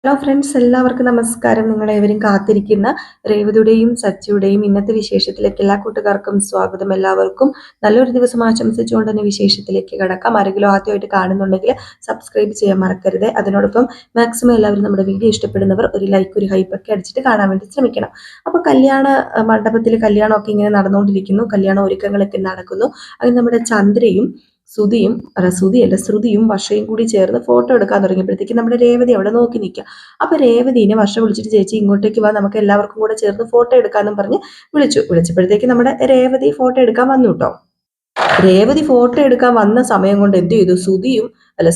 Hello friends, എല്ലാവർക്കും നമസ്കാരം. നിങ്ങളേവരും കാത്തിരിക്കുന്ന രേവതിയുടെയും സച്ചിയുടെയും ഇന്നത്തെ വിശേഷത്തിലേക്ക് എല്ലാ കൂട്ടുകാർക്കും സ്വാഗതം. എല്ലാവർക്കും നല്ലൊരു ദിവസം ആശംസിച്ചുകൊണ്ട് തന്നെ വിശേഷത്തിലേക്ക് കടക്കാം. ആരെങ്കിലും ആദ്യമായിട്ട് കാണുന്നുണ്ടെങ്കിൽ സബ്സ്ക്രൈബ് ചെയ്യാൻ മറക്കരുത്. അതിനോടൊപ്പം മാക്സിമം എല്ലാവരും നമ്മുടെ വീഡിയോ ഇഷ്ടപ്പെടുന്നവർ ഒരു ലൈക്ക് ഒരു ഹൈപ്പൊക്കെ അടിച്ചിട്ട് കാണാൻ വേണ്ടി ശ്രമിക്കണം. അപ്പോൾ കല്യാണ മണ്ഡപത്തിൽ കല്യാണമൊക്കെ ഇങ്ങനെ നടന്നുകൊണ്ടിരിക്കുന്നു. കല്യാണ ഒരുക്കങ്ങളൊക്കെ നടക്കുന്നു. അതിന് നമ്മുടെ ചന്ദ്രയും ശ്രുതിയും വർഷയും കൂടി ചേർന്ന് ഫോട്ടോ എടുക്കാൻ തുടങ്ങിയപ്പോഴത്തേക്ക് നമ്മുടെ രേവതി അവിടെ നോക്കി നിൽക്കുക. അപ്പൊ രേവതിനെ വർഷ വിളിച്ചിട്ട്, ചേച്ചി ഇങ്ങോട്ടേക്ക് വാ, നമുക്ക് എല്ലാവർക്കും കൂടെ ചേർന്ന് ഫോട്ടോ എടുക്കാന്നും പറഞ്ഞ് വിളിച്ചപ്പോഴത്തേക്ക് നമ്മുടെ രേവതി ഫോട്ടോ എടുക്കാൻ വന്നു കേട്ടോ. രേവതി ഫോട്ടോ എടുക്കാൻ വന്ന സമയം കൊണ്ട് എന്ത് ചെയ്തു,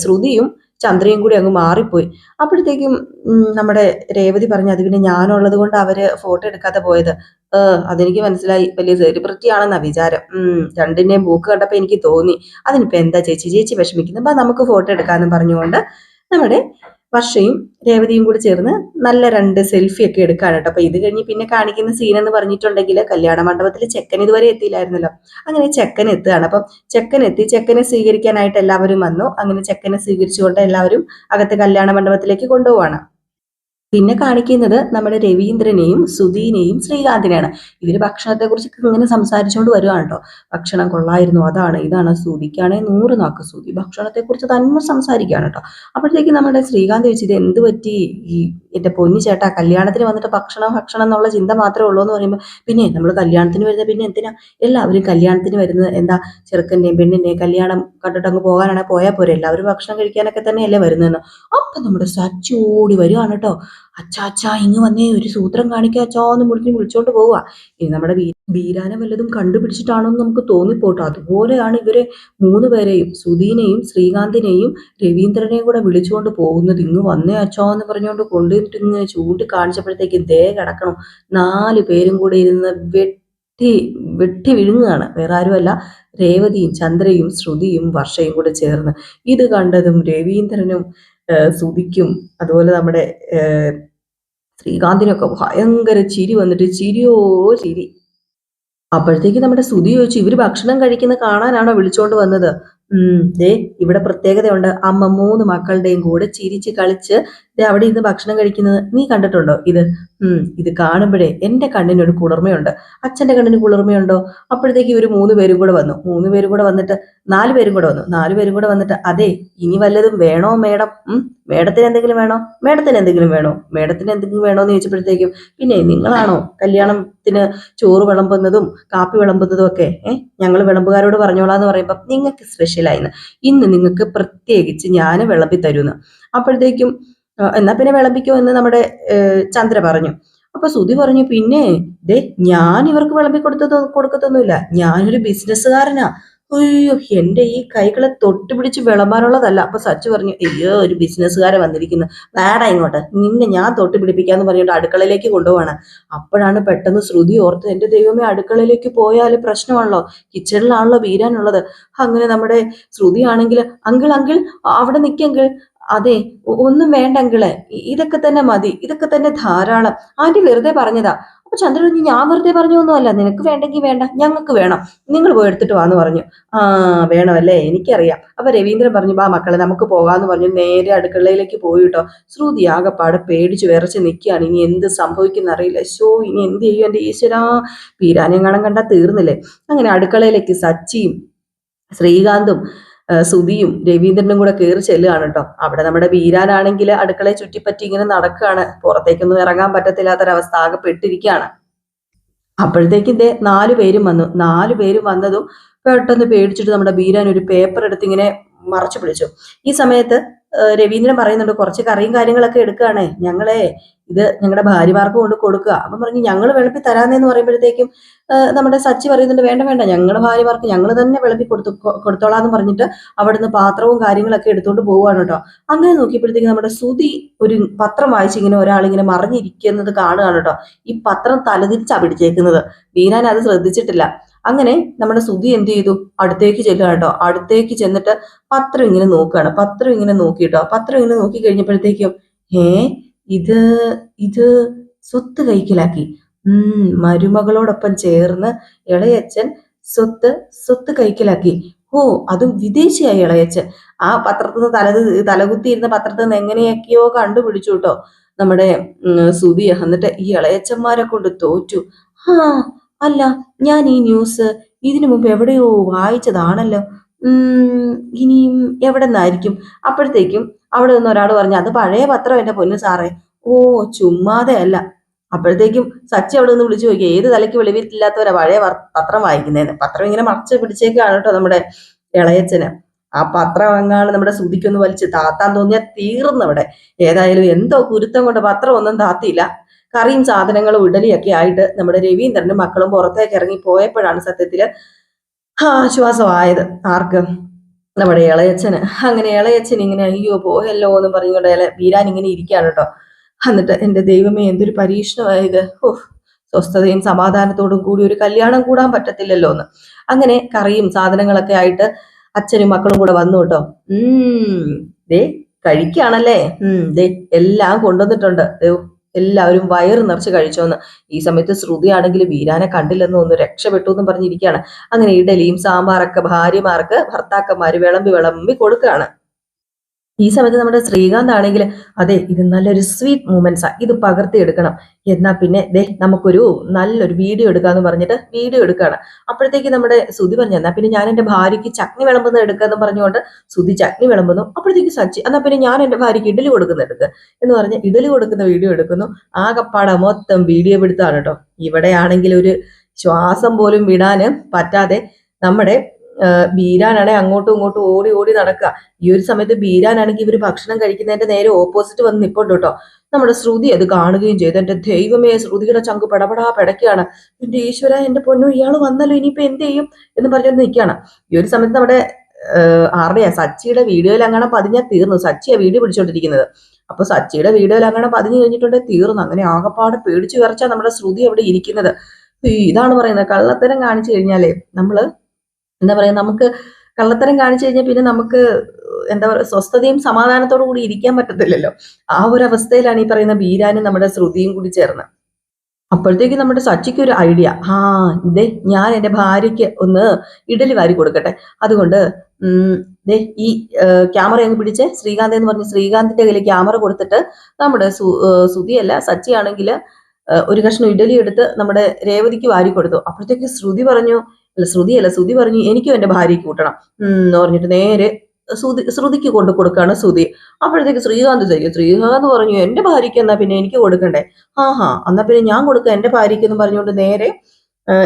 ശ്രുതിയും ചന്ദ്രയും കൂടി അങ്ങ് മാറിപ്പോയി. അപ്പോഴത്തേക്കും നമ്മുടെ രേവതി പറഞ്ഞു, അത് പിന്നെ ഞാനുള്ളത് കൊണ്ട് അവര് ഫോട്ടോ എടുക്കാതെ പോയത്. അതെനിക്ക് മനസ്സിലായി, വലിയ സെലിബ്രിറ്റി ആണെന്നാ വിചാരം. രണ്ടിന്റെയും ബൂക്ക് കണ്ടപ്പോ എനിക്ക് തോന്നി. അതിനിപ്പോ എന്താ ചേച്ചി വിഷമിക്കുന്നു, അപ്പൊ നമുക്ക് ഫോട്ടോ എടുക്കാന്ന് പറഞ്ഞുകൊണ്ട് നമ്മുടെ വർഷയും രേവതിയും കൂടി ചേർന്ന് നല്ല രണ്ട് സെൽഫി ഒക്കെ എടുക്കാണ് കേട്ടോ. അപ്പൊ ഇത് കഴിഞ്ഞ് പിന്നെ കാണിക്കുന്ന സീൻ എന്ന് പറഞ്ഞിട്ടുണ്ടെങ്കിൽ, കല്യാണ മണ്ഡപത്തിൽ ചെക്കൻ ഇതുവരെ എത്തിയില്ലായിരുന്നല്ലോ. അങ്ങനെ ചെക്കൻ എത്തുകയാണ്. അപ്പം ചെക്കനെ സ്വീകരിക്കാനായിട്ട് എല്ലാവരും വന്നു. അങ്ങനെ ചെക്കനെ സ്വീകരിച്ചുകൊണ്ട് എല്ലാവരും അകത്ത് കല്യാണ മണ്ഡപത്തിലേക്ക് കൊണ്ടുപോവാണ്. പിന്നെ കാണിക്കുന്നത് നമ്മുടെ രവീന്ദ്രനെയും സുധീനെയും ശ്രീകാന്തിനെയാണ്. ഇവര് ഭക്ഷണത്തെക്കുറിച്ചൊക്കെ ഇങ്ങനെ സംസാരിച്ചുകൊണ്ട് വരുവാണ് കേട്ടോ. ഭക്ഷണം കൊള്ളായിരുന്നു, അതാണ് ഇതാണ്. സുധിക്കാണെ 100 നാക്ക്. സുധി ഭക്ഷണത്തെക്കുറിച്ച് തന്നെ സംസാരിക്കുകയാണ് കേട്ടോ. അപ്പോഴത്തേക്ക് നമ്മുടെ ശ്രീകാന്ത് ചോദിച്ചു, ഇത് എന്ത് പറ്റി, ഈ എന്റെ പൊന്നു ചേട്ടാ, കല്യാണത്തിന് വന്നിട്ട് ഭക്ഷണം എന്നുള്ള ചിന്ത മാത്രമേ ഉള്ളൂ എന്ന് പറയുമ്പോൾ, പിന്നെ നമ്മൾ കല്യാണത്തിന് വരുന്നത് പിന്നെ എന്തിനാ, എല്ലാവരും കല്യാണത്തിന് വരുന്നത് എന്താ, ചെറുക്കൻ്റെയും പെണ്ണിന്റെയും കല്യാണം കണ്ടിട്ട് അങ്ങ് പോകാനാണെങ്കിൽ പോയാൽ പോരെ, എല്ലാവരും ഭക്ഷണം കഴിക്കാനൊക്കെ തന്നെയല്ലേ വരുന്നതെന്ന്. അപ്പൊ നമ്മുടെ സച്ചി ഓടി വരുവാണ് കേട്ടോ. അച്ചാ ഇങ്ങ് വന്നേ, ഒരു സൂത്രം കാണിക്കാച്ചാന്ന് വിളിച്ചോണ്ട് പോവുക. ഇനി നമ്മുടെ ബീരാനെ വല്ലതും കണ്ടുപിടിച്ചിട്ടാണോ എന്ന് നമുക്ക് തോന്നിപ്പോട്ടോ. അതുപോലെയാണ് ഇവരെ 3 പേരെയും, സുധീനെയും ശ്രീകാന്തിനെയും രവീന്ദ്രനെയും കൂടെ വിളിച്ചുകൊണ്ട് പോകുന്നത്. ഇങ്ങ് വന്നേ അച്ചാന്ന് പറഞ്ഞുകൊണ്ട് കൊണ്ടുവന്നിട്ട് ഇങ്ങനെ ചൂണ്ടി കാണിച്ചപ്പോഴത്തേക്ക് ദേ കിടക്കണം 4 പേരും കൂടെ ഇരുന്ന് വെട്ടി വിഴുങ്ങുകയാണ്. വേറെ ആരുമല്ല, രേവതിയും ചന്ദ്രയും ശ്രുതിയും വർഷയും കൂടെ ചേർന്ന്. ഇത് കണ്ടതും രവീന്ദ്രനും സുധിക്കും അതുപോലെ നമ്മുടെ ശ്രീകാന്തിനൊക്കെ ഭയങ്കര ചിരി വന്നിട്ട് ചിരിയോ ചിരി. അപ്പോഴത്തേക്ക് നമ്മുടെ സുധി ചോദിച്ചു, ഇവര് ഭക്ഷണം കഴിക്കുന്ന കാണാനാണോ വിളിച്ചോണ്ട് വന്നത്? ദേ ഇവിടെ പ്രത്യേകതയുണ്ട്, അമ്മ 3 മക്കളുടെയും കൂടെ ചിരിച്ച് കളിച്ച് അവിടെ ഇരുന്ന് ഭക്ഷണം കഴിക്കുന്നത് നീ കണ്ടിട്ടുണ്ടോ? ഇത് കാണുമ്പോഴേ എന്റെ കണ്ണിനൊരു കുളിർമയുണ്ട്, അച്ഛന്റെ കണ്ണിന് കുളിർമയുണ്ടോ? അപ്പോഴത്തേക്ക് ഇവര് 3 പേരും കൂടെ വന്നു. 3 പേരും കൂടെ വന്നിട്ട് 4 പേരും കൂടെ വന്നു. 4 പേരും കൂടെ വന്നിട്ട്, അതെ ഇനി വല്ലതും വേണോ മേഡം? മേഡത്തിന് എന്തെങ്കിലും വേണോ? മേഡത്തിന് എന്തെങ്കിലും വേണോന്ന് ചോദിച്ചപ്പോഴത്തേക്കും, പിന്നെ നിങ്ങളാണോ കല്യാണത്തിന് ചോറ് വിളമ്പുന്നതും കാപ്പി വിളമ്പുന്നതും ഒക്കെ? ഞങ്ങൾ വിളമ്പുകാരോട് പറഞ്ഞോളാന്ന് പറയുമ്പോൾ, നിങ്ങൾക്ക് സ്പെഷ്യലായിന്ന്, ഇന്ന് നിങ്ങൾക്ക് പ്രത്യേകിച്ച് ഞാൻ വിളമ്പി തരുന്നു. അപ്പോഴത്തേക്കും എന്നാ പിന്നെ വിളമ്പിക്കോ എന്ന് നമ്മുടെ ചന്ദ്ര പറഞ്ഞു. അപ്പൊ സുധി പറഞ്ഞു, പിന്നെ ദേ ഞാൻ ഇവർക്ക് വിളമ്പി കൊടുക്കത്തൊന്നുമില്ല, ഞാനൊരു ബിസിനസ്സുകാരനാ. അയ്യോ, എന്റെ ഈ കൈകളെ തൊട്ടുപിടിച്ച് വിളമ്പാനുള്ളതല്ല. അപ്പൊ സച്ചു പറഞ്ഞു, അയ്യോ ഒരു ബിസിനസ്സുകാരൻ വന്നിരിക്കുന്നു, വേടാ ഇങ്ങോട്ട്, നിന്നെ ഞാൻ തൊട്ട് പിടിപ്പിക്കാന്ന് പറഞ്ഞുകൊണ്ട് അടുക്കളയിലേക്ക് കൊണ്ടുപോവാണ്. അപ്പോഴാണ് പെട്ടെന്ന് ശ്രുതി ഓർത്ത്, എന്റെ ദൈവമേ, അടുക്കളയിലേക്ക് പോയാൽ പ്രശ്നമാണല്ലോ, കിച്ചണിലാണല്ലോ വീരാനുള്ളത്. അങ്ങനെ നമ്മുടെ ശ്രുതി ആണെങ്കിൽ, അങ്കിൾ അവിടെ നിൽക്കങ്കിൾ, അതെ ഒന്നും വേണ്ട അങ്കിള്, ഇതൊക്കെ തന്നെ മതി, ഇതൊക്കെ തന്നെ ധാരാളം, ആന്റി വെറുതെ പറഞ്ഞതാ. അപ്പൊ ചന്ദ്രൻ, ഞാൻ വെറുതെ പറഞ്ഞൊന്നുമല്ല, നിനക്ക് വേണ്ടെങ്കിൽ വേണ്ട, ഞങ്ങൾക്ക് വേണം, നിങ്ങൾ പോയി എടുത്തിട്ട് വാന്ന് പറഞ്ഞു. വേണമല്ലേ, എനിക്കറിയാം. അപ്പൊ രവീന്ദ്രൻ പറഞ്ഞു, ബാ മക്കളെ നമുക്ക് പോകാന്ന് പറഞ്ഞു നേരെ അടുക്കളയിലേക്ക് പോയിട്ടോ. ശ്രുതി ആകെപ്പാടെ പേടിച്ചു വിറച്ച് നിൽക്കുകയാണ്. ഇനി എന്ത് സംഭവിക്കുന്ന അറിയില്ല. ഇനി എന്ത് ചെയ്യും എന്റെ ഈശ്വരാ, പീരാനെങ്ങാണം കണ്ടാ തീർന്നില്ലേ. അങ്ങനെ അടുക്കളയിലേക്ക് സച്ചിയും ശ്രീകാന്തും സുധിയും രവീന്ദ്രനും കൂടെ കയറി ചെല്ലുകയാണ് കേട്ടോ. അവിടെ നമ്മുടെ ബീരാനാണെങ്കിൽ അടുക്കളയെ ചുറ്റിപ്പറ്റി ഇങ്ങനെ നടക്കുകയാണ്. പുറത്തേക്കൊന്നും ഇറങ്ങാൻ പറ്റത്തില്ലാത്തൊരവസ്ഥ, ആകെ പെട്ടിരിക്കുകയാണ്. അപ്പോഴത്തേക്കും ഇതേ 4 പേരും വന്നു. 4 പേരും വന്നതും പെട്ടെന്ന് പേടിച്ചിട്ട് നമ്മുടെ ബീരാൻ ഒരു പേപ്പർ എടുത്ത് ഇങ്ങനെ മറച്ചു പിടിച്ചു. ഈ സമയത്ത് രവീന്ദ്രൻ പറയുന്നുണ്ട്, കുറച്ച് കറിയും കാര്യങ്ങളൊക്കെ എടുക്കുകയാണേ, ഇത് ഞങ്ങളുടെ ഭാര്യമാർക്ക് കൊണ്ട് കൊടുക്കുക. അപ്പം പറഞ്ഞു, ഞങ്ങൾ വിളമ്പി തരാന്നേന്ന് പറയുമ്പോഴത്തേക്കും നമ്മുടെ സച്ചി പറയുന്നുണ്ട്, വേണ്ട ഞങ്ങളുടെ ഭാര്യമാർക്ക് ഞങ്ങൾ തന്നെ വിളമ്പി കൊടുത്തോളാന്ന് പറഞ്ഞിട്ട് അവിടുന്ന് പാത്രവും കാര്യങ്ങളൊക്കെ എടുത്തുകൊണ്ട് പോവുകയാണ് കേട്ടോ. അങ്ങനെ നോക്കിയപ്പോഴത്തേക്കും നമ്മുടെ സുധി ഒരു പത്രം വായിച്ചിങ്ങനെ ഒരാളിങ്ങനെ മറിഞ്ഞിരിക്കുന്നത് കാണുകയാണ് കേട്ടോ. ഈ പത്രം തലതിരിച്ചാ പിടിച്ചേക്കുന്നത്. വീരാൻ അത് ശ്രദ്ധിച്ചിട്ടില്ല. അങ്ങനെ നമ്മുടെ സുധി എന്ത് ചെയ്തു, അടുത്തേക്ക് ചെല്ലുക കേട്ടോ. അടുത്തേക്ക് ചെന്നിട്ട് പത്രം ഇങ്ങനെ നോക്കുകയാണ്. പത്രം ഇങ്ങനെ നോക്കി കഴിഞ്ഞപ്പോഴത്തേക്കും, ഇത് ഇത് സ്വത്ത് കൈക്കലാക്കി. മരുമകളോടൊപ്പം ചേർന്ന് ഇളയച്ചൻ സ്വത്ത് കൈക്കലാക്കി. ഓ, അതും വിദേശിയായി ഇളയച്ചൻ. ആ പത്രത്തിൽ നിന്ന് തലകുത്തിയിരുന്ന പത്രത്തിൽ നിന്ന് എങ്ങനെയൊക്കെയോ കണ്ടുപിടിച്ചു കേട്ടോ നമ്മുടെ സുബിയ. എന്നിട്ട് ഈ ഇളയച്ചന്മാരെ കൊണ്ട് തോറ്റു. ആ, അല്ല, ഞാൻ ഈ ന്യൂസ് ഇതിനു മുമ്പ് എവിടെയോ വായിച്ചതാണല്ലോ. ഇനിയും എവിടെ നിന്നായിരിക്കും? അപ്പോഴത്തേക്കും അവിടെ നിന്ന് ഒരാൾ പറഞ്ഞു, അത് പഴയ പത്രം എന്റെ പൊന്നു സാറേ. ഓ, ചുമ്മാതെ അല്ല. അപ്പോഴത്തേക്കും സച്ചി അവിടെ നിന്ന് വിളിച്ചു നോക്കി, ഏത് തലയ്ക്ക് വെളിവില്ലാത്തവരാ പഴയ പത്രം വായിക്കുന്നതെന്ന്. പത്രം ഇങ്ങനെ മറച്ച് പിടിച്ചേക്കാണ് കേട്ടോ നമ്മുടെ ഇളയച്ചന്. ആ പത്രം എങ്ങാണ് നമ്മുടെ ശ്രുതിക്കൊന്ന് വലിച്ച് താത്താൻ തോന്നിയാൽ തീർന്നവിടെ. ഏതായാലും എന്തോ കുരുത്തം കൊണ്ട് പത്രം ഒന്നും താത്തിയില്ല. കറിയും സാധനങ്ങളും ഇഡലിയൊക്കെ ആയിട്ട് നമ്മുടെ രവീന്ദ്രനും മക്കളും പുറത്തേക്ക് ഇറങ്ങി പോയപ്പോഴാണ് സത്യത്തില് ആശ്വാസമായത്. ആർക്ക്? നമ്മുടെ ഇളയച്ചന്. അങ്ങനെ ഇളയച്ചൻ ഇങ്ങനെ അയ്യോ പോയല്ലോ എന്ന് പറഞ്ഞുകൊണ്ട് വീരാൻ ഇങ്ങനെ ഇരിക്കുകയാണ് കേട്ടോ. എന്നിട്ട് എന്റെ ദൈവമേ, എന്തൊരു പരീക്ഷണമായത്. ഓഹ്, സ്വസ്ഥതയും സമാധാനത്തോടും കൂടി ഒരു കല്യാണം കൂടാൻ പറ്റത്തില്ലല്ലോ എന്ന്. അങ്ങനെ കറിയും സാധനങ്ങളൊക്കെ ആയിട്ട് അച്ഛനും മക്കളും കൂടെ വന്നു കേട്ടോ. ദേ കഴിക്കുകയാണല്ലേ. ദേ എല്ലാം കൊണ്ടുവന്നിട്ടുണ്ട്. എല്ലാവരും വയറ് നിറച്ച് കഴിച്ചോന്ന്. ഈ സമയത്ത് ശ്രുതിയാണെങ്കിൽ വീരാനെ കണ്ടില്ലെന്ന് ഒന്ന് രക്ഷപ്പെട്ടു എന്നും പറഞ്ഞിരിക്കുകയാണ്. അങ്ങനെ ഇഡലിയും സാമ്പാറൊക്കെ ഭാര്യമാർക്ക് ഭർത്താക്കന്മാര് വിളമ്പി വിളമ്പി കൊടുക്കുകയാണ്. ഈ സമയത്ത് നമ്മുടെ ശ്രീകാന്ത് ആണെങ്കിൽ അതെ, ഇത് നല്ലൊരു സ്വീറ്റ് മൂമെന്റ്സാ, ഇത് പകർത്തിയെടുക്കണം. എന്നാ പിന്നെ ദേ നമുക്കൊരു നല്ലൊരു വീഡിയോ എടുക്കാന്ന് പറഞ്ഞിട്ട് വീഡിയോ എടുക്കുകയാണ്. അപ്പോഴത്തേക്ക് നമ്മുടെ സുധി പറഞ്ഞു, എന്നാ പിന്നെ ഞാൻ എന്റെ ഭാര്യയ്ക്ക് ചട്നി വിളമ്പുന്നത് എടുക്കാന്ന് പറഞ്ഞുകൊണ്ട് സുധി ചട്നി വിളമ്പുന്നു. അപ്പോഴത്തേക്ക് സച്ചി, എന്നാ പിന്നെ ഞാൻ എന്റെ ഭാര്യയ്ക്ക് ഇഡലി കൊടുക്കുന്ന എടുക്കുക എന്ന് പറഞ്ഞ് ഇഡലി കൊടുക്കുന്ന വീഡിയോ എടുക്കുന്നു. ആകപ്പാട മൊത്തം വീഡിയോ എടുത്താണ് കേട്ടോ. ഇവിടെ ആണെങ്കിൽ ഒരു ശ്വാസം പോലും വിടാന് പറ്റാതെ നമ്മുടെ ബീരാനാണെ അങ്ങോട്ടും ഇങ്ങോട്ടും ഓടി ഓടി നടക്കുക. ഈ ഒരു സമയത്ത് ബീരാനാണെങ്കിൽ ഇവര് ഭക്ഷണം കഴിക്കുന്നതിന്റെ നേരെ ഓപ്പോസിറ്റ് വന്ന് നിൽപ്പുണ്ട് കേട്ടോ. നമ്മുടെ ശ്രുതി അത് കാണുകയും ചെയ്തു. എന്റെ ദൈവമേ, ശ്രുതിയുടെ ചങ്ക് പടപടാ പിടയ്ക്കുകയാണ്. എന്റെ ഈശ്വര, എന്റെ പൊന്നു, ഇയാള് വന്നല്ലോ, ഇനിയിപ്പോ എന്ത് ചെയ്യും എന്ന് പറഞ്ഞുകൊണ്ട് നിൽക്കുകയാണ്. ഈ ഒരു സമയത്ത് നമ്മുടെ ആരുടെയാ, സച്ചിയുടെ വീഡിയോയിൽ അങ്ങനെ പതിഞ്ഞാൽ തീർന്നു. സച്ചിയാ വീഡിയോ പിടിച്ചോണ്ടിരിക്കുന്നത്. അപ്പൊ സച്ചിയുടെ വീഡിയോയിൽ അങ്ങനെ പതിഞ്ഞു കഴിഞ്ഞിട്ടുണ്ടെങ്കിൽ തീർന്നു. അങ്ങനെ ആകപ്പാടെ പേടിച്ചു വിറച്ചാ നമ്മുടെ ശ്രുതി അവിടെ ഇരിക്കുന്നത്. ഇതാണ് പറയുന്നത്, കള്ളത്തരം കാണിച്ചു കഴിഞ്ഞാലേ നമ്മള് എന്താ പറയാ, നമുക്ക് കള്ളത്തരം കാണിച്ചു കഴിഞ്ഞാൽ പിന്നെ നമുക്ക് എന്താ പറയുക, സ്വസ്ഥതയും സമാധാനത്തോടു കൂടി ഇരിക്കാൻ പറ്റത്തില്ലല്ലോ. ആ ഒരു അവസ്ഥയിലാണ് ഈ പറയുന്ന ബീരാനും നമ്മുടെ ശ്രുതിയും കൂടി ചേർന്ന്. അപ്പോഴത്തേക്ക് നമ്മുടെ സച്ചിക്ക് ഒരു ഐഡിയ. ഇതേ, ഞാൻ എന്റെ ഭാര്യയ്ക്ക് ഒന്ന് ഇഡലി വാരി കൊടുക്കട്ടെ. അതുകൊണ്ട് ദേ ഈ ക്യാമറ അങ്ങ് പിടിച്ച് ശ്രീകാന്ത് എന്ന് പറഞ്ഞ് ശ്രീകാന്തിന്റെ കയ്യിൽ ക്യാമറ കൊടുത്തിട്ട് നമ്മുടെ സുധിയല്ല, സച്ചി ആണെങ്കിൽ ഒരു കഷ്ണം ഇഡലി എടുത്ത് നമ്മുടെ രേവതിക്ക് വാരി കൊടുത്തു. അപ്പോഴത്തേക്ക് ശ്രുതി പറഞ്ഞു, എനിക്കും എന്റെ ഭാര്യയ്ക്ക് കൂട്ടണം എന്ന് പറഞ്ഞിട്ട് നേരെ ശ്രുതിക്ക് കൊണ്ട് കൊടുക്കാണ് ശ്രുതി. അപ്പോഴത്തേക്ക് ശ്രീകാന്ത് പറഞ്ഞു, എന്റെ ഭാര്യയ്ക്ക് എന്നാ പിന്നെ എനിക്ക് കൊടുക്കണ്ടേ? എന്നാ പിന്നെ ഞാൻ കൊടുക്കാം എന്റെ ഭാര്യയ്ക്ക് എന്ന് പറഞ്ഞുകൊണ്ട് നേരെ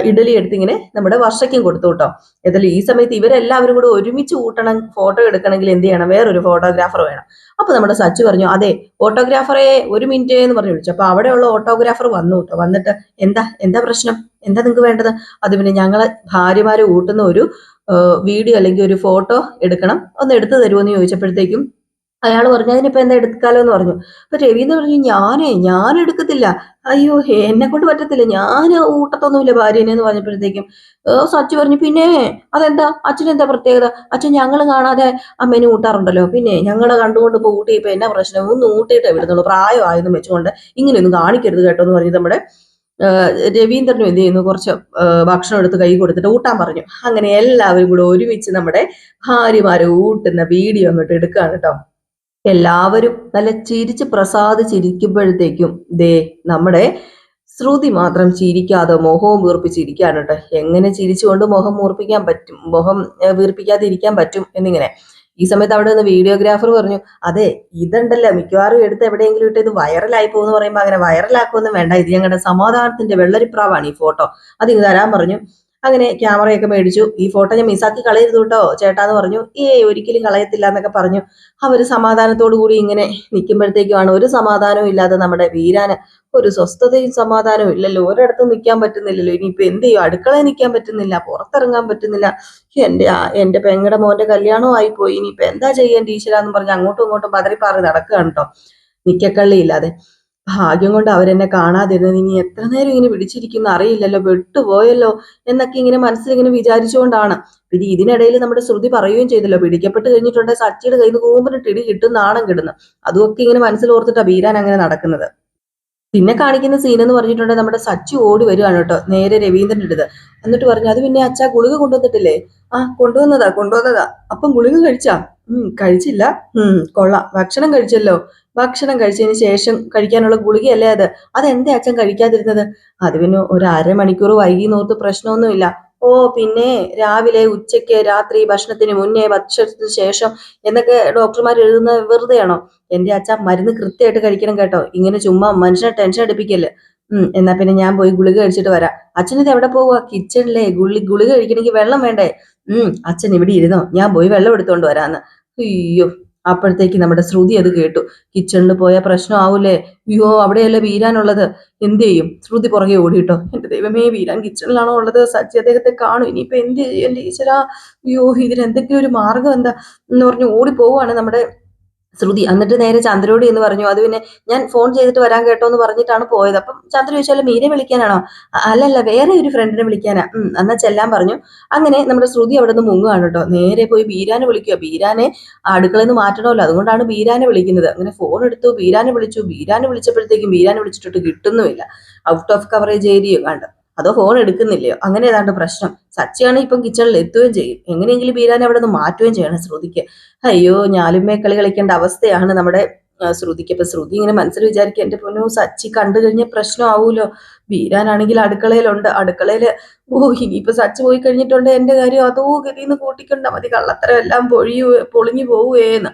ഇഡലി എടുത്തിങ്ങനെ നമ്മുടെ വർഷയ്ക്കും കൊടുത്തു കേട്ടോ. ഏതായാലും ഈ സമയത്ത് ഇവരെല്ലാവരും കൂടെ ഒരുമിച്ച് കൂട്ടണം, ഫോട്ടോ എടുക്കണമെങ്കിൽ എന്ത് ചെയ്യണം, വേറൊരു ഫോട്ടോഗ്രാഫർ വേണം. അപ്പൊ നമ്മുടെ സച്ചു പറഞ്ഞു, അതെ ഫോട്ടോഗ്രാഫറെ ഒരു മിനിറ്റ് എന്ന് പറഞ്ഞു വിളിച്ചു. അപ്പൊ അവിടെയുള്ള ഓട്ടോഗ്രാഫർ വന്നു കേട്ടോ. വന്നിട്ട് എന്താ പ്രശ്നം, എന്താ നിങ്ങൾക്ക് വേണ്ടത്? അത് പിന്നെ ഞങ്ങളെ ഭാര്യമാരെ കൂട്ടുന്ന ഒരു വീഡിയോ അല്ലെങ്കിൽ ഒരു ഫോട്ടോ എടുക്കണം, ഒന്ന് എടുത്തു തരുമോന്ന് ചോദിച്ചപ്പോഴത്തേക്കും അയാൾ പറഞ്ഞു, അതിനിപ്പോ എന്താ എടുക്കാലോ എന്ന് പറഞ്ഞു. അപ്പൊ രവീന്ദ്രൻ പറഞ്ഞു, ഞാൻ എടുക്കത്തില്ല, അയ്യോ എന്നെ കൊണ്ട് പറ്റത്തില്ല, ഞാൻ ഊട്ടത്തൊന്നുമില്ല ഭാര്യനെ എന്ന് പറഞ്ഞപ്പോഴത്തേക്കും സച്ചു പറഞ്ഞു, പിന്നെ അതെന്താ, അച്ഛനെന്താ പ്രത്യേകത? അച്ഛൻ ഞങ്ങൾ കാണാതെ അമ്മേനെ ഊട്ടാറുണ്ടല്ലോ, പിന്നെ ഞങ്ങളെ കണ്ടുകൊണ്ട് ഇപ്പൊ ഊട്ടി ഇപ്പൊ എന്നാ പ്രശ്നം, ഒന്ന് ഊട്ടിയിട്ടേ വിടുന്നുള്ളൂ, പ്രായമായെന്ന് വെച്ചുകൊണ്ട് ഇങ്ങനെയൊന്നും കാണിക്കരുത് കേട്ടോ എന്ന് പറഞ്ഞ് നമ്മുടെ രവീന്ദ്രനും എന്ത് ചെയ്യുന്നു, കുറച്ച് ഭക്ഷണം എടുത്ത് കൈ കൊടുത്തിട്ട് ഊട്ടാൻ പറഞ്ഞു. അങ്ങനെ എല്ലാവരും കൂടെ ഒരുമിച്ച് നമ്മുടെ ഭാര്യമാരെ ഊട്ടുന്ന വീഡിയോ അങ്ങോട്ട് എടുക്കുകയാണ് കേട്ടോ. എല്ലാവരും നല്ല ചിരിച്ച് പ്രസാദിച്ചിരിക്കുമ്പോഴത്തേക്കും ദേ നമ്മുടെ ശ്രുതി മാത്രം ചിരിക്കാതെ മുഖവും വീർപ്പിച്ചിരിക്കുകയാണ് കേട്ടോ. എങ്ങനെ ചിരിച്ചുകൊണ്ട് മുഖം വീർപ്പിക്കാതെ ഇരിക്കാൻ പറ്റും എന്നിങ്ങനെ. ഈ സമയത്ത് അവിടെ നിന്ന് വീഡിയോഗ്രാഫർ പറഞ്ഞു, അതെ ഇതുണ്ടല്ലോ മിക്കവാറും എടുത്ത് എവിടെയെങ്കിലും ഇട്ട് ഇത് വൈറലായി പോകുമെന്ന് പറയുമ്പോൾ അങ്ങനെ വൈറലാക്കുമൊന്നും വേണ്ട, ഇത് ഞങ്ങളുടെ സമാധാനത്തിന്റെ വെള്ളരിപ്രാവാണ് ഈ ഫോട്ടോ, അത് ഇങ്ങ് തരാൻ പറഞ്ഞു. അങ്ങനെ ക്യാമറയൊക്കെ മേടിച്ചു. ഈ ഫോട്ടോ ഞാൻ മിസ്സാക്കി കളയരുത് കേട്ടോ ചേട്ടാന്ന് പറഞ്ഞു. ഒരിക്കലും കളയത്തില്ല എന്നൊക്കെ പറഞ്ഞു. അവര് സമാധാനത്തോടു കൂടി ഇങ്ങനെ നിൽക്കുമ്പോഴത്തേക്കുമാണ് ഒരു സമാധാനവും ഇല്ലാതെ നമ്മുടെ വീരാന് ഒരു സ്വസ്ഥതയും സമാധാനവും ഇല്ലല്ലോ, ഒരിടത്തും നിൽക്കാൻ പറ്റുന്നില്ലല്ലോ, ഇനിയിപ്പോ എന്ത് ചെയ്യും, അടുക്കളയിൽ നിൽക്കാൻ പറ്റുന്നില്ല, പുറത്തിറങ്ങാൻ പറ്റുന്നില്ല, എന്റെ പെങ്ങടെ മോന്റെ കല്യാണവും ആയിപ്പോയി, ഇനിയിപ്പോ എന്താ ചെയ്യാൻ ടീച്ചറാന്ന് പറഞ്ഞ് അങ്ങോട്ടും ഇങ്ങോട്ടും പതറിപ്പാറി നടക്കുകയാണ് കേട്ടോ, നിക്കക്കള്ളി ഇല്ലാതെ. ഭാഗ്യം കൊണ്ട് അവരെന്നെ കാണാതിരുന്നത്, ഇനി എത്ര നേരം ഇങ്ങനെ പിടിച്ചിരിക്കുന്ന അറിയില്ലല്ലോ, വെട്ടുപോയല്ലോ എന്നൊക്കെ ഇങ്ങനെ മനസ്സിലിങ്ങനെ വിചാരിച്ചുകൊണ്ടാണ്. പിന്നെ ഇതിനിടയിൽ നമ്മുടെ ശ്രുതി പറയുകയും ചെയ്തല്ലോ, പിടിക്കപ്പെട്ട് കഴിഞ്ഞിട്ടുണ്ടെങ്കിൽ സച്ചിയുടെ കയ്യിൽ നിന്ന് കൂമ്പിന് ഇടി കിട്ടും, നാണം കിടുന്നു. അതുമൊക്കെ ഇങ്ങനെ മനസ്സിൽ ഓർത്തിട്ടാ ബീരാൻ അങ്ങനെ നടക്കുന്നത്. പിന്നെ കാണിക്കുന്ന സീൻ എന്ന് പറഞ്ഞിട്ടുണ്ടെങ്കിൽ നമ്മുടെ സച്ചി ഓടി വരുവാണ് കേട്ടോ നേരെ രവീന്ദ്രന്റെ അടുത്ത്. എന്നിട്ട് പറഞ്ഞു, അത് പിന്നെ അച്ഛാ ഗുളിക കൊണ്ടുവന്നിട്ടില്ലേ? ആ, കൊണ്ടുവന്നതാ. അപ്പം ഗുളിക കഴിച്ചാ? കഴിച്ചില്ല. കൊള്ളാം, ഭക്ഷണം കഴിച്ചല്ലോ. ഭക്ഷണം കഴിച്ചതിന് ശേഷം കഴിക്കാനുള്ള ഗുളികയല്ലേ അത്? അതെന്താ അച്ഛൻ കഴിക്കാതിരുന്നത്? അത് പിന്നെ ഒരു അരമണിക്കൂർ വൈകി നോർത്ത് പ്രശ്നമൊന്നുമില്ല. ഓ പിന്നെ രാവിലെ, ഉച്ചയ്ക്ക്, രാത്രി, ഭക്ഷണത്തിന് മുന്നേ, ഭക്ഷണത്തിന് ശേഷം എന്നൊക്കെ ഡോക്ടർമാർ എഴുതുന്ന വെറുതെയാണോ? എന്റെ അച്ഛൻ മരുന്ന് കൃത്യമായിട്ട് കഴിക്കണം കേട്ടോ. ഇങ്ങനെ ചുമ്മാ മനുഷ്യനെ ടെൻഷൻ അടിപ്പിക്കല്ലേ. എന്നാ പിന്നെ ഞാൻ പോയി ഗുളിക കഴിച്ചിട്ട് വരാം. അച്ഛനിത് എവിടെ പോവുക? കിച്ചണിലെ ഗുളിക കഴിക്കണമെങ്കിൽ വെള്ളം വേണ്ടേ? അച്ഛൻ ഇവിടെ ഇരുന്നോ, ഞാൻ പോയി വെള്ളം എടുത്തോണ്ട് വരാന്ന്. അയ്യോ, അപ്പോഴത്തേക്ക് നമ്മുടെ ശ്രുതി അത് കേട്ടു. കിച്ചണിൽ പോയ പ്രശ്നം ആവൂലേ? അയ്യോ, അവിടെയല്ലേ വീരാനുള്ളത്. എന്ത് ചെയ്യും? ശ്രുതി പുറകെ ഓടിട്ടോ. എന്റെ ദൈവമേ, വീരാൻ കിച്ചണിലാണോ ഉള്ളത്? സച്ചി അദ്ദേഹത്തെ കാണും. ഇനിയിപ്പോ എന്ത് ചെയ്യും എന്റെ ഈശ്വരാ? അയ്യോ, ഇതിനെന്തൊക്കെയോ ഒരു മാർഗം എന്താ എന്ന് പറഞ്ഞ് ഓടി പോവാണ് നമ്മുടെ ശ്രുതി. എന്നിട്ട് നേരെ ചന്ദ്രയോട് എന്ന് പറഞ്ഞു. അത് പിന്നെ ഞാൻ ഫോൺ ചെയ്തിട്ട് വരാൻ കേട്ടോ എന്ന് പറഞ്ഞിട്ടാണ് പോയത്. അപ്പം ചന്ദ്ര ചോദിച്ചാലും മീനെ വിളിക്കാനാണോ? അല്ലല്ല, വേറെ ഒരു ഫ്രണ്ടിനെ വിളിക്കാനാ. എന്നാ ചെല്ലാൻ പറഞ്ഞു. അങ്ങനെ നമ്മുടെ ശ്രുതി അവിടെ നിന്ന് മുങ്ങുകയാണ് കേട്ടോ. നേരെ പോയി ബീരാനെ വിളിക്കുക. ബീരാനെ അടുക്കളയിൽ നിന്ന് മാറ്റണമല്ലോ, അതുകൊണ്ടാണ് ബീരാനെ വിളിക്കുന്നത്. അങ്ങനെ ഫോൺ എടുത്തു, ബീരാനെ വിളിച്ചു. ബീരാനെ വിളിച്ചപ്പോഴത്തേക്കും ബീരാനെ വിളിച്ചിട്ട് കിട്ടുന്നുമില്ല. ഔട്ട് ഓഫ് കവറേജ് ഏരിയ കണ്ട്. അതോ ഫോൺ എടുക്കുന്നില്ലയോ, അങ്ങനെ ഏതാണ്ട് പ്രശ്നം. സച്ചിയാണ് ഇപ്പം കിച്ചണിൽ എത്തുകയും ചെയ്യും. എങ്ങനെയെങ്കിലും ബീരാനെ അവിടെ നിന്ന് മാറ്റുകയും ചെയ്യണം ശ്രുതിക്ക്. അയ്യോ, ഞാലുമേ കളി കളിക്കേണ്ട അവസ്ഥയാണ് നമ്മുടെ ശ്രുതിക്ക്. ഇപ്പൊ ശ്രുതി ഇങ്ങനെ മനസ്സിൽ വിചാരിക്കുക, എന്റെ പൊന്നോ, സച്ചി കണ്ടു കഴിഞ്ഞ പ്രശ്നം ആവൂലോ. ബീരാനാണെങ്കിൽ അടുക്കളയിലുണ്ട്. അടുക്കളയില് ഇനിയിപ്പൊ സച്ചി പോയി കഴിഞ്ഞിട്ടുണ്ട് എന്റെ കാര്യം അതോ ഗതിന്ന് കൂട്ടിക്കൊണ്ടാ മതി. കള്ളത്തരം എല്ലാം പൊളിഞ്ഞു പോവുകയെന്ന്.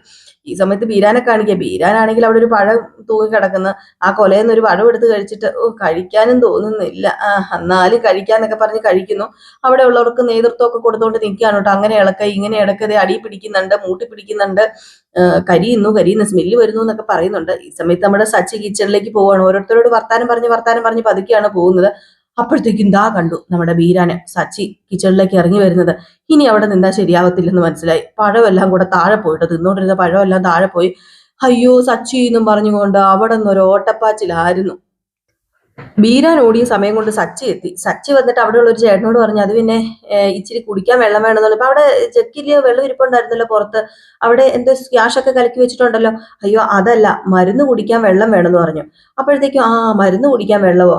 ഈ സമയത്ത് ബീരാനെ കാണിക്കുക. ബീരാനാണെങ്കിൽ അവിടെ ഒരു പഴം തൂങ്ങി കിടക്കുന്ന ആ കൊലയെന്ന് ഒരു പഴം എടുത്ത് കഴിച്ചിട്ട് കഴിക്കാനും തോന്നുന്നില്ല. എന്നാലും കഴിക്കാന്നൊക്കെ പറഞ്ഞ് കഴിക്കുന്നു. അവിടെ ഉള്ളവർക്ക് നേതൃത്വമൊക്കെ കൊടുത്തുകൊണ്ട് നിൽക്കുകയാണ് കേട്ടോ. അങ്ങനെ ഇളക്ക ഇങ്ങനെ ഇടക്കത് അടി പിടിക്കുന്നുണ്ട്, മൂട്ടി പിടിക്കുന്നുണ്ട്, കരിയുന്ന സ്മെല്ല് വരുന്നു എന്നൊക്കെ പറയുന്നുണ്ട്. ഈ സമയത്ത് നമ്മുടെ സച്ചി കിച്ചണിലേക്ക് പോവാണ്. ഓരോരുത്തരോട് വർത്താനം പറഞ്ഞ് പതുക്കെയാണ് പോകുന്നത്. അപ്പോഴത്തേക്കും ദാ കണ്ടു നമ്മുടെ ബീരാനെ സച്ചി കിച്ചണിലേക്ക് ഇറങ്ങി വരുന്നത്. ഇനി അവിടെ നിന്നാ ശരിയാവത്തില്ലെന്ന് മനസ്സിലായി. പഴമെല്ലാം കൂടെ താഴെ പോയിട്ട്, തിന്നോണ്ടിരുന്ന പഴമെല്ലാം താഴെ പോയി. അയ്യോ സച്ചി എന്നും പറഞ്ഞുകൊണ്ട് അവിടെ നിന്നൊരു ഓട്ടപ്പാച്ചിലായിരുന്നു. ബീരാൻ ഓടിയ സമയം കൊണ്ട് സച്ചി എത്തി. സച്ചി വന്നിട്ട് അവിടെയുള്ള ഒരു ചേട്ടനോട് പറഞ്ഞു, അത് പിന്നെ ഇച്ചിരി കുടിക്കാൻ വെള്ളം വേണമെന്നുള്ള. അപ്പൊ അവിടെ ചെക്കില് വെള്ളം ഇരിപ്പുണ്ടായിരുന്നല്ലോ പുറത്ത്, അവിടെ എന്തോ ക്യാഷ് ഒക്കെ കലക്കി വെച്ചിട്ടുണ്ടല്ലോ. അയ്യോ അതല്ല, മരുന്ന് കുടിക്കാൻ വെള്ളം വേണമെന്ന് പറഞ്ഞു. അപ്പോഴത്തേക്കും മരുന്ന് കുടിക്കാൻ വെള്ളമോ,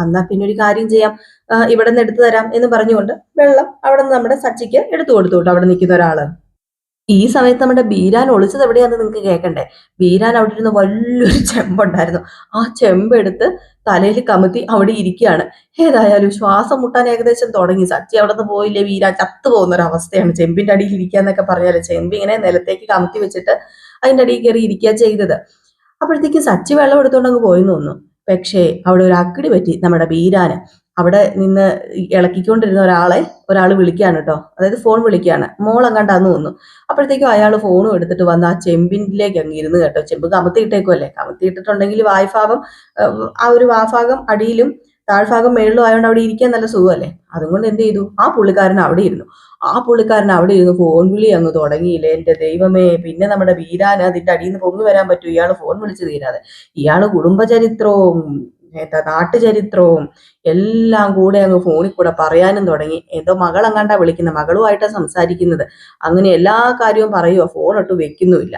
എന്നാ പിന്നെ ഒരു കാര്യം ചെയ്യാം, ഇവിടെ നിന്ന് എടുത്തു തരാം എന്ന് പറഞ്ഞുകൊണ്ട് വെള്ളം അവിടെ നിന്ന് നമ്മുടെ സച്ചിക്ക് എടുത്തു കൊടുത്തു കേട്ടോ, അവിടെ നിൽക്കുന്ന ഒരാള്. ഈ സമയത്ത് നമ്മുടെ ബീരാൻ ഒളിച്ചത് എവിടെയാന്ന് നിങ്ങൾക്ക് കേൾക്കണ്ടേ? ബീരാൻ അവിടെ ഇരുന്ന് വലിയൊരു ചെമ്പുണ്ടായിരുന്നു. ആ ചെമ്പെടുത്ത് തലയിൽ കമത്തി അവിടെ ഇരിക്കുകയാണ്. ഏതായാലും ശ്വാസം മുട്ടാൻ ഏകദേശം തുടങ്ങി. സച്ചി അവിടെ നിന്ന് പോയില്ലേ വീരാൻ ചത്തു പോകുന്ന ഒരു അവസ്ഥയാണ്. ചെമ്പിന്റെ അടിയിൽ ഇരിക്കാന്നൊക്കെ പറഞ്ഞാല് ചെമ്പ് ഇങ്ങനെ നിലത്തേക്ക് കമത്തി വെച്ചിട്ട് അതിന്റെ അടിയിൽ കയറി ഇരിക്കുക ചെയ്തത്. അപ്പോഴത്തേക്ക് സച്ചി വെള്ളം എടുത്തോണ്ട് അങ്ങ് പോയെന്ന് തോന്നുന്നു. പക്ഷേ അവിടെ ഒരു അക്കിടി പറ്റി നമ്മുടെ ബീരാന്. അവിടെ നിന്ന് ഇളക്കിക്കൊണ്ടിരുന്ന ഒരാൾ വിളിക്കുകയാണ് കേട്ടോ. അതായത് ഫോൺ വിളിക്കുകയാണ്. മോളെങ്ങാണ്ടാന്ന് തോന്നുന്നു. അപ്പോഴത്തേക്കും അയാൾ ഫോണും എടുത്തിട്ട് വന്ന് ആ ചെമ്പിലേക്ക് അങ്ങ് ഇരുന്ന് കേട്ടോ. ചെമ്പ് കമത്തിയിട്ടേക്കുമല്ലേ. കമത്തിയിട്ടിട്ടുണ്ടെങ്കിൽ വായ്ഭാഗം, ആ ഒരു വാഭാഗം അടിയിലും താഴ്ഭാഗം മേളിലും ആയതുകൊണ്ട് അവിടെ ഇരിക്കാൻ നല്ല സുഖമല്ലേ. അതുകൊണ്ട് എന്ത് ചെയ്തു, ആ പുള്ളിക്കാരൻ അവിടെ ഇരുന്നു. ഫോൺ വിളി അങ്ങ് തുടങ്ങിയില്ലേ. എന്റെ ദൈവമേ, പിന്നെ നമ്മുടെ വീരാന് അതിന്റെ അടിയിൽ നിന്ന് പൊങ്ങി വരാൻ പറ്റൂ? ഇയാള് ഫോൺ വിളിച്ച് തീരാതെ. ഇയാള് കുടുംബചരിത്രവും നാട്ടുചരിത്രവും എല്ലാം കൂടെ അങ്ങ് ഫോണിൽ കൂടെ പറയാനും തുടങ്ങി. എന്തോ മകളെങ്ങാണ്ടാ വിളിക്കുന്നത്, മകളുമായിട്ടാണ് സംസാരിക്കുന്നത്. അങ്ങനെ എല്ലാ കാര്യവും പറയുക, ഫോൺ ഇട്ട് വെക്കുന്നുമില്ല.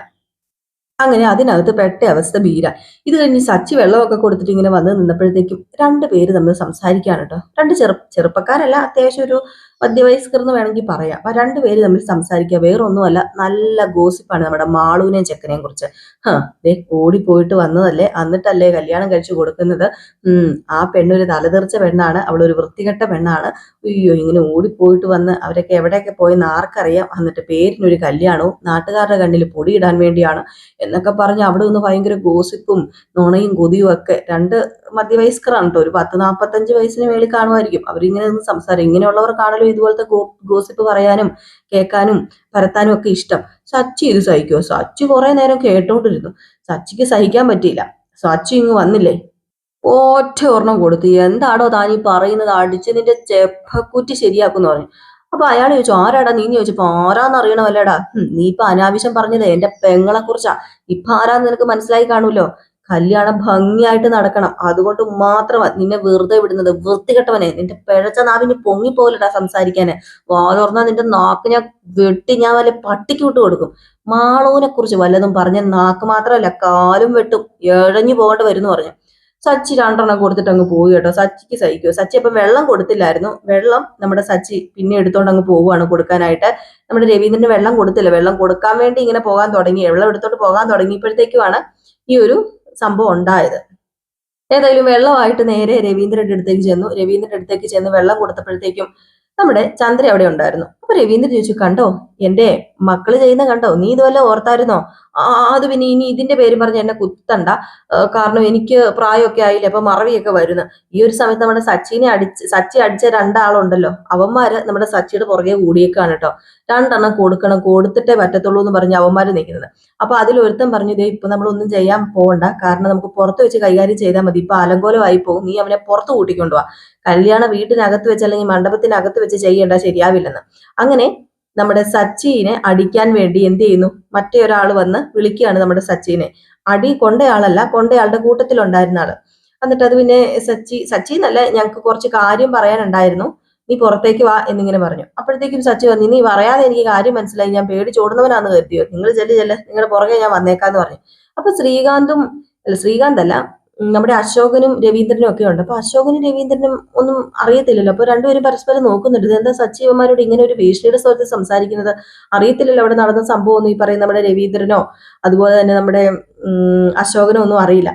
അങ്ങനെ അതിനകത്ത് പെട്ട അവസ്ഥ ബീര. ഇത് കഴിഞ്ഞ് സച്ചി വെള്ളമൊക്കെ കൊടുത്തിട്ട് ഇങ്ങനെ വന്ന് നിന്നപ്പോഴത്തേക്കും രണ്ടുപേര് തമ്മിൽ സംസാരിക്കുകയാണ് കേട്ടോ. രണ്ട് ചെറുപ്പക്കാരല്ല, അത്യാവശ്യം ഒരു മധ്യവയസ്കർ എന്ന് വേണമെങ്കിൽ പറയാം. അപ്പൊ രണ്ടുപേര് തമ്മിൽ സംസാരിക്കുക. വേറെ ഒന്നുമല്ല, നല്ല ഗോസിപ്പാണ് നമ്മുടെ മാളൂനെയും ചെക്കനെയും കുറിച്ച്. ഓടിപ്പോയിട്ട് വന്നതല്ലേ, എന്നിട്ടല്ലേ കല്യാണം കഴിച്ചു കൊടുക്കുന്നത്. ആ പെണ്ണൊരു തലതെറിച്ച പെണ്ണാണ്, അവളൊരു വൃത്തികെട്ട പെണ്ണാണ്. അയ്യോ, ഇങ്ങനെ ഓടിപ്പോയിട്ട് വന്ന് അവരൊക്കെ എവിടെയൊക്കെ പോയെന്ന് ആർക്കറിയാം. എന്നിട്ട് പേരിനൊരു കല്യാണവും നാട്ടുകാരുടെ കണ്ണിൽ പൊടിയിടാൻ വേണ്ടിയാണ് എന്നൊക്കെ പറഞ്ഞ് അവിടെ നിന്ന് ഭയങ്കര ഗോസിപ്പും നുണയും കൊതിയും ഒക്കെ. രണ്ട് മധ്യവയസ്കരാണ് കേട്ടോ. ഒരു 10-45 വയസ്സിന് മേളിൽ കാണുമായിരിക്കും. അവരിങ്ങനെ നിന്ന് സംസാരം. ഇങ്ങനെയുള്ളവർക്കാണല്ലോ ഇതുപോലത്തെ ഗോസിപ്പ് പറയാനും കേൾക്കാനും പരത്താനും ഒക്കെ ഇഷ്ടം. സച്ചി ഇത് സഹിക്കുമോ? സച്ചി കുറെ നേരം കേട്ടോണ്ടിരുന്നു. സച്ചിക്ക് സഹിക്കാൻ പറ്റിയില്ല. സച്ചി ഇങ്ങ് വന്നില്ലേ, ഒറ്റ ഒരെണ്ണം കൊടുത്തു. എന്താടോ താനീ പറയുന്നത്, അടിച്ച് നിന്റെ ചെപ്പക്കുറ്റി ശരിയാക്കുന്നു പറഞ്ഞു. അപ്പൊ അയാൾ ചോദിച്ചു, ആരാടാ നീ ചോദിച്ചപ്പോ, ആരാന്ന് അറിയണമല്ലേടാ. നീ ഇപ്പൊ അനാവശ്യം പറഞ്ഞത് എന്റെ പെങ്ങളെ കുറിച്ചാ. ഇപ്പൊ ആരാന്ന് നിനക്ക് മനസ്സിലായി കാണൂലോ. കല്യാണം ഭംഗിയായിട്ട് നടക്കണം, അതുകൊണ്ട് മാത്രമാണ് നിന്നെ വെറുതെ വിടുന്നത്. വൃത്തികെട്ടവനെ, നിന്റെ പിഴച്ച നാവിന് പൊങ്ങിപ്പോലടാ സംസാരിക്കാന്. തുറന്നാ നിന്റെ നാക്ക് ഞാൻ വെട്ടി, ഞാൻ വല്ല പട്ടിക്ക് വിട്ടു കൊടുക്കും. മാളൂനെ കുറിച്ച് വല്ലതും പറഞ്ഞ നാക്ക് മാത്രമല്ല കാലും വെട്ടും, എഴഞ്ഞു പോകേണ്ടി വരും പറഞ്ഞു. സച്ചി 2 കൊടുത്തിട്ട് അങ്ങ് പോയി കേട്ടോ. സച്ചിക്ക് സഹിക്കുമോ? സച്ചി അപ്പം വെള്ളം കൊടുത്തില്ലായിരുന്നു. വെള്ളം നമ്മുടെ സച്ചി പിന്നെ എടുത്തോണ്ട് അങ്ങ് പോവുകയാണ് കൊടുക്കാനായിട്ട്. നമ്മുടെ രവീന്ദ്രന് വെള്ളം കൊടുത്തില്ല. വെള്ളം കൊടുക്കാൻ വേണ്ടി ഇങ്ങനെ പോകാൻ തുടങ്ങി, വെള്ളം എടുത്തോണ്ട് പോകാൻ തുടങ്ങിയപ്പോഴത്തേക്കുമാണ് ഈ ഒരു സംഭവം ഉണ്ടായത്. ഏതായാലും വെള്ളമായിട്ട് നേരെ രവീന്ദ്രന്റെ അടുത്തേക്ക് ചെന്നു. രവീന്ദ്രന്റെ അടുത്തേക്ക് ചെന്ന് വെള്ളം കൊടുത്തപ്പോഴത്തേക്കും നമ്മുടെ ചന്ദ്ര അവിടെ ഉണ്ടായിരുന്നു. അപ്പൊ രവീന്ദ്രൻ ചോദിച്ചു, കണ്ടോ എന്റെ മക്കള് ചെയ്യുന്ന കണ്ടോ, നീ ഇതുവല്ല ഓർത്തായിരുന്നോ? അത് പിന്നെ ഇനി ഇതിന്റെ പേരും പറഞ്ഞ് എന്നെ കുത്തണ്ട, കാരണം എനിക്ക് പ്രായമൊക്കെ ആയില്ലേ, അപ്പൊ മറവിയൊക്കെ വരുന്നു. ഈ ഒരു സമയത്ത് നമ്മുടെ സച്ചി അടിച്ച 2 ആളുണ്ടല്ലോ, അവന്മാര് നമ്മുടെ സച്ചിയുടെ പുറകെ കൂടിയേക്കാണ് കേട്ടോ. 2 കൊടുക്കണം, കൊടുത്തിട്ടേ പറ്റത്തുള്ളൂ എന്ന് പറഞ്ഞ് അവന്മാര് നിൽക്കുന്നത്. അപ്പൊ അതിലൊരുത്തൻ പറഞ്ഞു, ദേ ഇപ്പൊ നമ്മളൊന്നും ചെയ്യാൻ പോകണ്ട, കാരണം നമുക്ക് പുറത്ത് വെച്ച് കൈകാര്യം ചെയ്താൽ മതി, ഇപ്പൊ അലങ്കോലമായി പോകും, നീ അവനെ പുറത്ത് കൂട്ടിക്കൊണ്ടുപോവാ, കല്യാണ വീട്ടിനകത്ത് വെച്ച് അല്ലെങ്കിൽ മണ്ഡപത്തിനകത്ത് വെച്ച് ചെയ്യേണ്ട, ശരിയാവില്ലെന്ന്. അങ്ങനെ നമ്മുടെ സച്ചിനെ അടിക്കാൻ വേണ്ടി എന്ത് ചെയ്യുന്നു, മറ്റേ ഒരാൾ വന്ന് വിളിക്കുകയാണ് നമ്മുടെ സച്ചിനെ. അടി കൊണ്ടയാളല്ല, കൊണ്ടയാളുടെ കൂട്ടത്തിലുണ്ടായിരുന്ന ആള്. എന്നിട്ട് അത് പിന്നെ സച്ചി എന്നല്ല, ഞങ്ങൾക്ക് കുറച്ച് കാര്യം പറയാനുണ്ടായിരുന്നു, നീ പുറത്തേക്ക് വാ എന്നിങ്ങനെ പറഞ്ഞു. അപ്പോഴത്തേക്കും സച്ചി പറഞ്ഞു, നീ പറയാതെ എനിക്ക് കാര്യം മനസ്സിലായി, ഞാൻ പേടിച്ചോടുന്നവനാന്ന് കരുതിയോ, നിങ്ങൾ ചെല്ല് നിങ്ങളുടെ പുറകെ ഞാൻ വന്നേക്കാന്ന് പറഞ്ഞു. അപ്പൊ ശ്രീകാന്തല്ല, നമ്മുടെ അശോകനും രവീന്ദ്രനും ഒക്കെ ഉണ്ട്. അപ്പൊ അശോകനും രവീന്ദ്രനും ഒന്നും അറിയത്തില്ലല്ലോ. അപ്പൊ രണ്ടുപേരും പരസ്പരം നോക്കുന്നുണ്ട്, ഇതെന്താ സച്ചിവന്മാരോട് ഇങ്ങനെ ഒരു ഭീഷണിയുടെ സ്വരത്തിൽ സംസാരിക്കുന്നത്, അറിയത്തില്ലല്ലോ അവിടെ നടന്ന സംഭവം ഒന്നും ഈ പറയുന്ന നമ്മുടെ രവീന്ദ്രനോ അതുപോലെ തന്നെ നമ്മുടെ അശോകനോ ഒന്നും അറിയില്ല.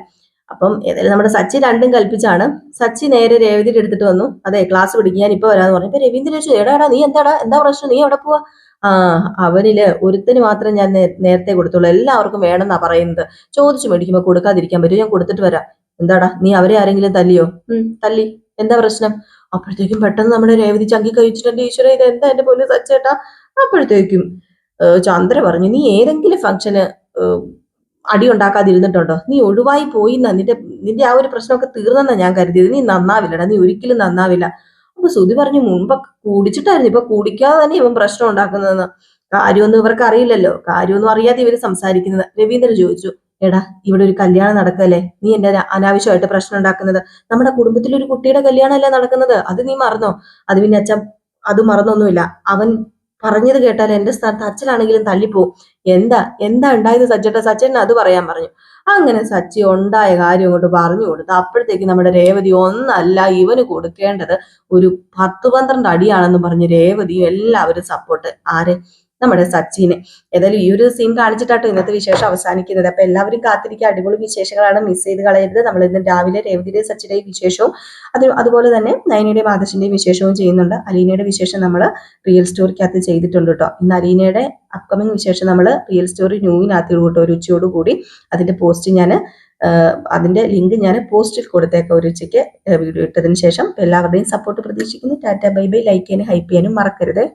അപ്പം ഏതായാലും നമ്മുടെ സച്ചി രണ്ടും കൽപ്പിച്ചാണ്. സച്ചി നേരെ രേവതിയുടെ എടുത്തിട്ട് വന്നു, അതെ ക്ലാസ് പിടിക്കും, ഞാൻ ഇപ്പൊ വരാന്ന് പറഞ്ഞു. ഇപ്പൊ രവീന്ദ്രൻ ചോദിച്ചു, എടാ നീ എന്താ പ്രശ്നം, നീ എവിടെ പോവാ? അവനില് ഒരുത്തിന് മാത്രം ഞാൻ നേരത്തെ കൊടുത്തുള്ളൂ, എല്ലാവർക്കും വേണമെന്നാ പറയുന്നത്, ചോദിച്ചു മേടിക്കുമ്പോ കൊടുക്കാതിരിക്കാൻ പറ്റും, ഞാൻ കൊടുത്തിട്ട് വരാം. എന്താടാ നീ അവരെ ആരെങ്കിലും തല്ലിയോ? തല്ലി, എന്താ പ്രശ്നം? അപ്പോഴത്തേക്കും പെട്ടെന്ന് നമ്മുടെ രേവതി ചങ്കി കഴിച്ചിട്ടുണ്ട്, ഈശ്വര ഇത് എന്താ എന്റെ പൊന്നു സച്ചേട്ടാ. അപ്പോഴത്തേക്കും ചന്ദ്ര പറഞ്ഞു, നീ ഏതെങ്കിലും ഫംഗ്ഷന് അടി ഉണ്ടാക്കാതിരുന്നിട്ടുണ്ടോ? നീ ഒഴിവായി പോയിന്നാ, നിന്റെ ആ ഒരു പ്രശ്നമൊക്കെ തീർന്നെന്നാ ഞാൻ കരുതിയത്, നീ നന്നാവില്ലടാ, നീ ഒരിക്കലും നന്നാവില്ല. അപ്പൊ ശ്രുതി പറഞ്ഞു, മുമ്പൊക്കെ കുടിച്ചിട്ടായിരുന്നു, ഇപ്പൊ കുടിക്കാതെ തന്നെ ഇവൻ പ്രശ്നം ഉണ്ടാക്കുന്നതെന്ന്. കാര്യമൊന്നും ഇവർക്ക് അറിയില്ലല്ലോ, കാര്യമൊന്നും അറിയാതെ ഇവര് സംസാരിക്കുന്നത്. രവീന്ദ്രൻ ചോദിച്ചു, എടാ ഇവിടെ ഒരു കല്യാണം നടക്കല്ലേ, നീ എന്റെ അനാവശ്യമായിട്ട് പ്രശ്നം ഉണ്ടാക്കുന്നത്, നമ്മുടെ കുടുംബത്തിൽ ഒരു കുട്ടിയുടെ കല്യാണമല്ലേ നടക്കുന്നത്, അത് നീ മറന്നോ? അത് പിന്നെ അച്ഛൻ അത് മറന്നൊന്നുമില്ല, അവൻ പറഞ്ഞത് കേട്ടാൽ എന്റെ സ്ഥാനത്ത് അച്ഛനാണെങ്കിലും തല്ലിപ്പോവും. എന്താ ഉണ്ടായത് സച്ചേട്ടൻ അത് പറയാൻ പറഞ്ഞു. അങ്ങനെ സച്ചി ഉണ്ടായ കാര്യം കൊണ്ട് പറഞ്ഞു കൊടുത്തു. അപ്പോഴത്തേക്ക് നമ്മുടെ രേവതി ഒന്നല്ല ഇവന് കൊടുക്കേണ്ടത് ഒരു 10-12 അടിയാണെന്ന് പറഞ്ഞ് രേവതിയും എല്ലാവരും സപ്പോർട്ട്. ആരെ? നമ്മുടെ സച്ചിനെ. ഏതായാലും ഈ ഒരു സീൻ കാണിച്ചിട്ടാട്ടോ ഇന്നത്തെ വിശേഷം അവസാനിക്കുന്നത്. അപ്പൊ എല്ലാവരും കാത്തിരിക്കുക, അടിപൊളി വിശേഷങ്ങളാണ്, മിസ് ചെയ്ത് കളയരുത്. നമ്മൾ ഇന്ന് രാവിലെ രേവതിയുടെയും സച്ചിയുടെയും വിശേഷവും അതുപോലെ തന്നെ നയനയുടെയും ആദർശിന്റെയും വിശേഷവും ചെയ്യുന്നുണ്ട്. അലീനയുടെ വിശേഷം നമ്മൾ റിയൽ സ്റ്റോറിക്കകത്ത് ചെയ്തിട്ടുണ്ട് കേട്ടോ. ഇന്ന് അലീനയുടെ അപ്കമിങ് വിശേഷം നമ്മൾ റിയൽ സ്റ്റോറി ന്യൂവിനകത്ത് കേട്ടോ, ഒരു ഉച്ചയോട് കൂടി അതിന്റെ പോസ്റ്റ് അതിന്റെ ലിങ്ക് ഞാൻ പോസ്റ്റിൽ കൊടുത്തേക്കാം ഒരു ഉച്ചയ്ക്ക് വീഡിയോ ഇട്ടതിന് ശേഷം. എല്ലാവരുടെയും സപ്പോർട്ട് പ്രതീക്ഷിക്കുന്നു. Tata bye bye. ലൈക്ക് ചെയ്യാനും ഹൈപ്പ് ചെയ്യാനും മറക്കരുത്.